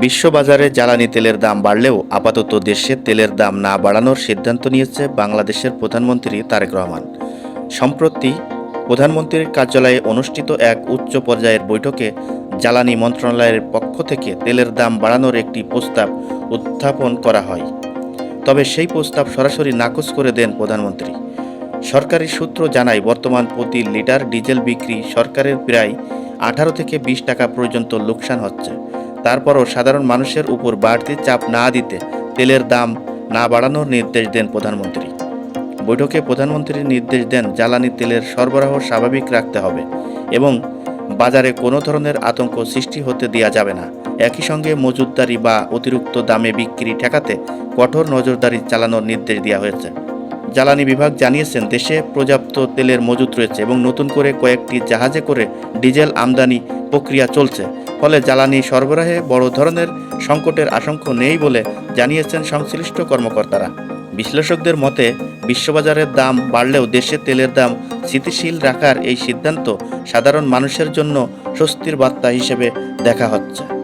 বিশ্ববাজারে জ্বালানি তেলের দাম বাড়লেও আপাতত দেশে তেলের দাম না বাড়ানোর সিদ্ধান্ত নিয়েছে বাংলাদেশের প্রধানমন্ত্রী তারেক রহমান। সম্প্রতি প্রধানমন্ত্রীর কার্যালয়ে অনুষ্ঠিত এক উচ্চ পর্যায়ের বৈঠকে জ্বালানি মন্ত্রণালয়ের পক্ষ থেকে তেলের দাম বাড়ানোর একটি প্রস্তাব উত্থাপন করা হয়। তবে সেই প্রস্তাব সরাসরি নাকচ করে দেন প্রধানমন্ত্রী। সরকারি সূত্র জানায়, বর্তমান প্রতি লিটার ডিজেল বিক্রি সরকারের প্রায় 18 থেকে 20 টাকা পর্যন্ত লোকসান হচ্ছে। তারপরও সাধারণ মানুষের উপর বাড়তি চাপ না দিতে তেলের দাম না বাড়ানোর নির্দেশ দেন প্রধানমন্ত্রী। বৈঠকে প্রধানমন্ত্রী নির্দেশ দেন, জ্বালানি তেলের সরবরাহ স্বাভাবিক রাখতে হবে এবং বাজারে কোনো ধরনের আতঙ্ক সৃষ্টি হতে দেওয়া যাবে না। একই সঙ্গে মজুতদারি বা অতিরিক্ত দামে বিক্রি ঠেকাতে কঠোর নজরদারি চালানোর নির্দেশ দেওয়া হয়েছে। জ্বালানি বিভাগ জানিয়েছেন, দেশে পর্যাপ্ত তেলের মজুত রয়েছে এবং নতুন করে কয়েকটি জাহাজে করে ডিজেল আমদানি প্রক্রিয়া চলছে। ফলে জ্বালানি সরবরাহে বড় ধরনের সংকটের আশঙ্কা নেই বলে জানিয়েছেন সংশ্লিষ্ট কর্মকর্তারা। বিশ্লেষকদের মতে, বিশ্ববাজারের দাম বাড়লেও দেশে তেলের দাম স্থিতিশীল রাখার এই সিদ্ধান্ত সাধারণ মানুষের জন্য স্বস্তির বার্তা হিসেবে দেখা হচ্ছে।